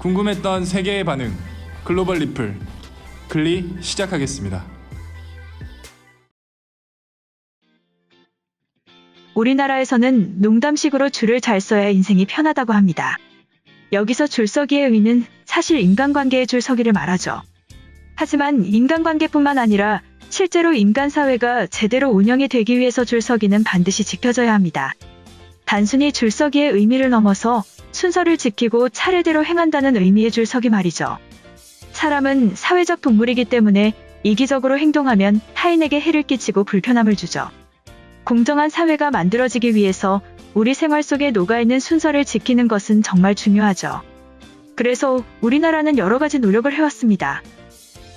궁금했던 세계의 반응, 글로벌 리플, 글리 시작하겠습니다. 우리나라에서는 농담식으로 줄을 잘 서야 인생이 편하다고 합니다. 여기서 줄서기의 의미는 사실 인간관계의 줄서기를 말하죠. 하지만 인간관계뿐만 아니라 실제로 인간사회가 제대로 운영이 되기 위해서 줄서기는 반드시 지켜져야 합니다. 단순히 줄서기의 의미를 넘어서 순서를 지키고 차례대로 행한다는 의미의 줄서기 말이죠. 사람은 사회적 동물이기 때문에 이기적으로 행동하면 타인에게 해를 끼치고 불편함을 주죠. 공정한 사회가 만들어지기 위해서 우리 생활 속에 녹아있는 순서를 지키는 것은 정말 중요하죠. 그래서 우리나라는 여러 가지 노력을 해왔습니다.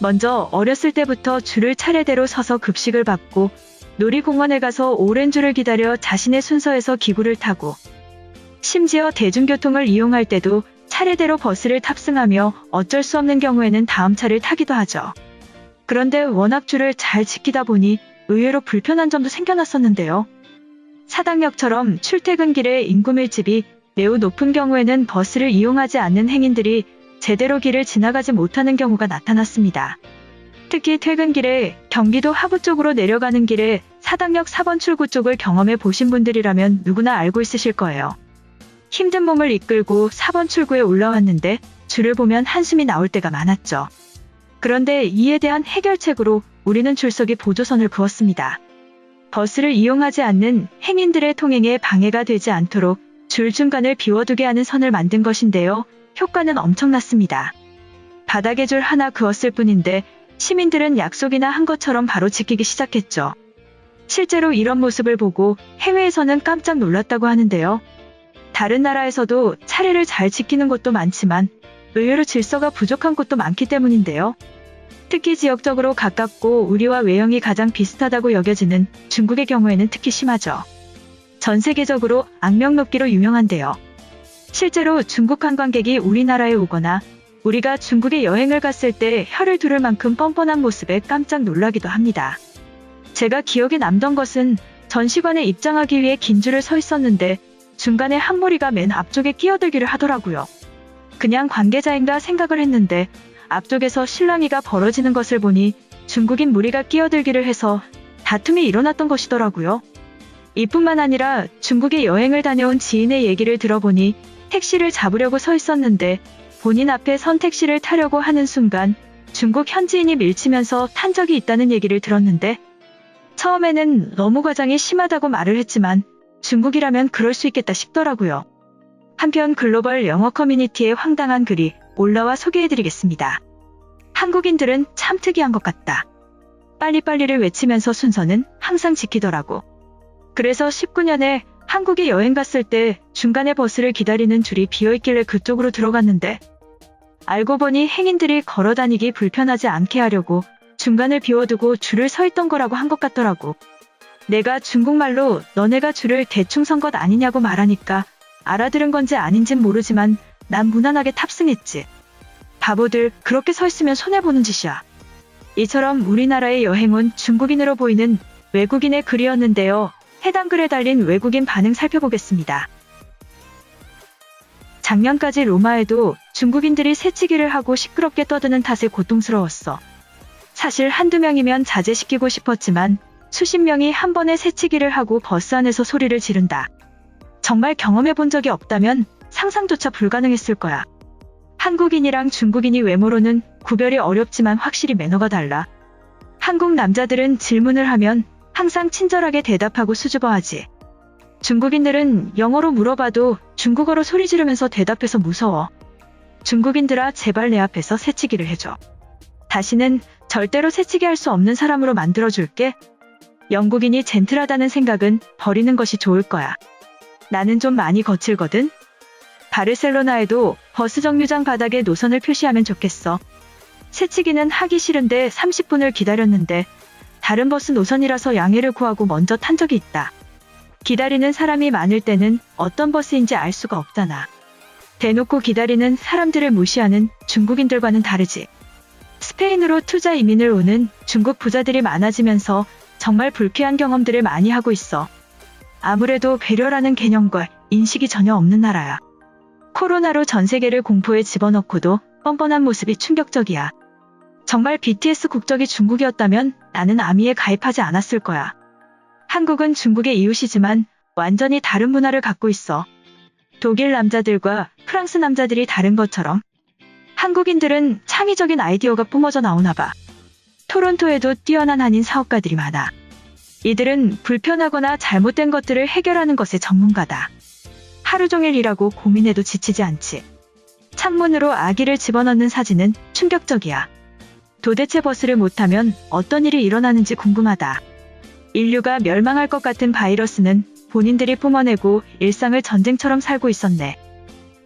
먼저 어렸을 때부터 줄을 차례대로 서서 급식을 받고 놀이공원에 가서 오랜 줄을 기다려 자신의 순서에서 기구를 타고 심지어 대중교통을 이용할 때도 차례대로 버스를 탑승하며 어쩔 수 없는 경우에는 다음 차를 타기도 하죠. 그런데 워낙 줄을 잘 지키다 보니 의외로 불편한 점도 생겨났었는데요. 사당역처럼 출퇴근길에 인구 밀집이 매우 높은 경우에는 버스를 이용하지 않는 행인들이 제대로 길을 지나가지 못하는 경우가 나타났습니다. 특히 퇴근길에 경기도 하부 쪽으로 내려가는 길에 사당역 4번 출구 쪽을 경험해 보신 분들이라면 누구나 알고 있으실 거예요. 힘든 몸을 이끌고 4번 출구에 올라왔는데 줄을 보면 한숨이 나올 때가 많았죠. 그런데 이에 대한 해결책으로 우리는 줄서기 보조선을 그었습니다. 버스를 이용하지 않는 행인들의 통행에 방해가 되지 않도록 줄 중간을 비워두게 하는 선을 만든 것인데요. 효과는 엄청났습니다. 바닥에 줄 하나 그었을 뿐인데 시민들은 약속이나 한 것처럼 바로 지키기 시작했죠. 실제로 이런 모습을 보고 해외에서는 깜짝 놀랐다고 하는데요. 다른 나라에서도 차례를 잘 지키는 곳도 많지만 의외로 질서가 부족한 곳도 많기 때문인데요. 특히 지역적으로 가깝고 우리와 외형이 가장 비슷하다고 여겨지는 중국의 경우에는 특히 심하죠. 전 세계적으로 악명 높기로 유명한데요. 실제로 중국 관광객이 우리나라에 오거나 우리가 중국에 여행을 갔을 때 혀를 두를 만큼 뻔뻔한 모습에 깜짝 놀라기도 합니다. 제가 기억에 남던 것은 전시관에 입장하기 위해 긴 줄을 서 있었는데 중간에 한 무리가 맨 앞쪽에 끼어들기를 하더라고요. 그냥 관계자인가 생각을 했는데 앞쪽에서 실랑이가 벌어지는 것을 보니 중국인 무리가 끼어들기를 해서 다툼이 일어났던 것이더라고요. 이뿐만 아니라 중국에 여행을 다녀온 지인의 얘기를 들어보니 택시를 잡으려고 서 있었는데 본인 앞에 선 택시를 타려고 하는 순간 중국 현지인이 밀치면서 탄 적이 있다는 얘기를 들었는데 처음에는 너무 과장이 심하다고 말을 했지만 중국이라면 그럴 수 있겠다 싶더라고요. 한편 글로벌 영어 커뮤니티의 황당한 글이 올라와 소개해드리겠습니다. 한국인들은 참 특이한 것 같다. 빨리빨리를 외치면서 순서는 항상 지키더라고. 그래서 19년에 한국에 여행 갔을 때 중간에 버스를 기다리는 줄이 비어있길래 그쪽으로 들어갔는데 알고 보니 행인들이 걸어다니기 불편하지 않게 하려고 중간을 비워두고 줄을 서 있던 거라고 한 것 같더라고. 내가 중국말로 너네가 줄을 대충 선 것 아니냐고 말하니까 알아들은 건지 아닌진 모르지만 난 무난하게 탑승했지. 바보들 그렇게 서 있으면 손해보는 짓이야. 이처럼 우리나라에 여행 온 중국인으로 보이는 외국인의 글이었는데요. 해당 글에 달린 외국인 반응 살펴보겠습니다. 작년까지 로마에도 중국인들이 새치기를 하고 시끄럽게 떠드는 탓에 고통스러웠어. 사실 한두 명이면 자제시키고 싶었지만 수십 명이 한 번에 새치기를 하고 버스 안에서 소리를 지른다. 정말 경험해 본 적이 없다면 상상조차 불가능했을 거야. 한국인이랑 중국인이 외모로는 구별이 어렵지만 확실히 매너가 달라. 한국 남자들은 질문을 하면 항상 친절하게 대답하고 수줍어하지. 중국인들은 영어로 물어봐도 중국어로 소리 지르면서 대답해서 무서워. 중국인들아 제발 내 앞에서 새치기를 해줘. 다시는 절대로 새치기 할 수 없는 사람으로 만들어줄게. 영국인이 젠틀하다는 생각은 버리는 것이 좋을 거야. 나는 좀 많이 거칠거든. 바르셀로나에도 버스 정류장 바닥에 노선을 표시하면 좋겠어. 새치기는 하기 싫은데 30분을 기다렸는데 다른 버스 노선이라서 양해를 구하고 먼저 탄 적이 있다. 기다리는 사람이 많을 때는 어떤 버스인지 알 수가 없잖아. 대놓고 기다리는 사람들을 무시하는 중국인들과는 다르지. 스페인으로 투자 이민을 오는 중국 부자들이 많아지면서 정말 불쾌한 경험들을 많이 하고 있어. 아무래도 배려라는 개념과 인식이 전혀 없는 나라야. 코로나로 전 세계를 공포에 집어넣고도 뻔뻔한 모습이 충격적이야. 정말 BTS 국적이 중국이었다면 나는 아미에 가입하지 않았을 거야. 한국은 중국의 이웃이지만 완전히 다른 문화를 갖고 있어. 독일 남자들과 프랑스 남자들이 다른 것처럼 한국인들은 창의적인 아이디어가 뿜어져 나오나 봐. 토론토에도 뛰어난 한인 사업가들이 많아. 이들은 불편하거나 잘못된 것들을 해결하는 것에 전문가다. 하루 종일 일하고 고민해도 지치지 않지. 창문으로 아기를 집어넣는 사진은 충격적이야. 도대체 버스를 못 타면 어떤 일이 일어나는지 궁금하다. 인류가 멸망할 것 같은 바이러스는 본인들이 뿜어내고 일상을 전쟁처럼 살고 있었네.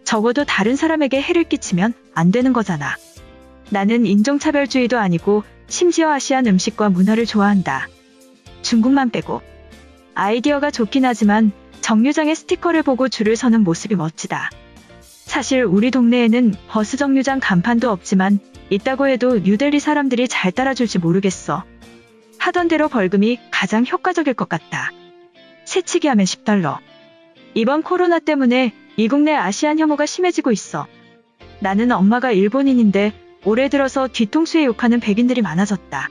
적어도 다른 사람에게 해를 끼치면 안 되는 거잖아. 나는 인종차별주의도 아니고 심지어 아시안 음식과 문화를 좋아한다. 중국만 빼고. 아이디어가 좋긴 하지만 정류장에 스티커를 보고 줄을 서는 모습이 멋지다. 사실 우리 동네에는 버스 정류장 간판도 없지만 있다고 해도 뉴델리 사람들이 잘 따라줄지 모르겠어. 하던 대로 벌금이 가장 효과적일 것 같다. 새치기 하면 $10. 이번 코로나 때문에 이국 내 아시안 혐오가 심해지고 있어. 나는 엄마가 일본인인데 올해 들어서 뒤통수에 욕하는 백인들이 많아졌다.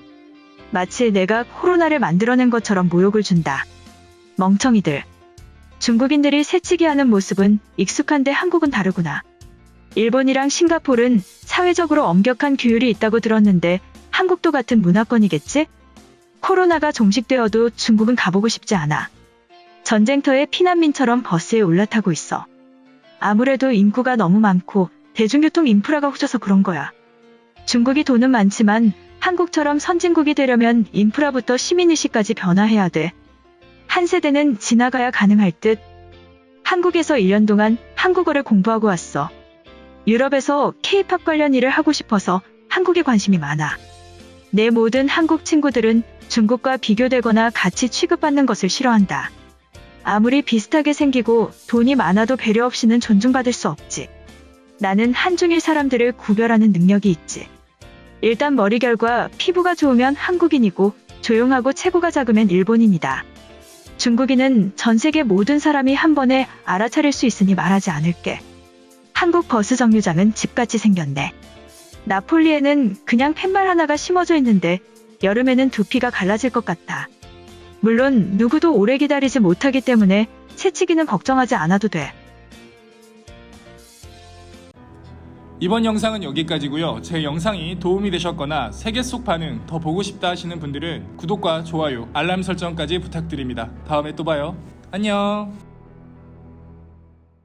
마치 내가 코로나를 만들어낸 것처럼 모욕을 준다. 멍청이들. 중국인들이 새치기 하는 모습은 익숙한데 한국은 다르구나. 일본이랑 싱가포르는 사회적으로 엄격한 규율이 있다고 들었는데 한국도 같은 문화권이겠지? 코로나가 종식되어도 중국은 가보고 싶지 않아. 전쟁터에 피난민처럼 버스에 올라타고 있어. 아무래도 인구가 너무 많고 대중교통 인프라가 후져서 그런 거야. 중국이 돈은 많지만 한국처럼 선진국이 되려면 인프라부터 시민의식까지 변화해야 돼. 한 세대는 지나가야 가능할 듯. 한국에서 1년 동안 한국어를 공부하고 왔어. 유럽에서 K-팝 관련 일을 하고 싶어서 한국에 관심이 많아. 내 모든 한국 친구들은 중국과 비교되거나 같이 취급받는 것을 싫어한다. 아무리 비슷하게 생기고 돈이 많아도 배려 없이는 존중받을 수 없지. 나는 한중일 사람들을 구별하는 능력이 있지. 일단 머리결과 피부가 좋으면 한국인이고 조용하고 체구가 작으면 일본인이다. 중국인은 전 세계 모든 사람이 한 번에 알아차릴 수 있으니 말하지 않을게. 한국 버스 정류장은 집같이 생겼네. 나폴리에는 그냥 팻말 하나가 심어져 있는데 여름에는 두피가 갈라질 것 같아. 물론 누구도 오래 기다리지 못하기 때문에 새치기는 걱정하지 않아도 돼. 이번 영상은 여기까지고요. 제 영상이 도움이 되셨거나 세계 속 반응 더 보고 싶다 하시는 분들은 구독과 좋아요, 알람 설정까지 부탁드립니다. 다음에 또 봐요. 안녕.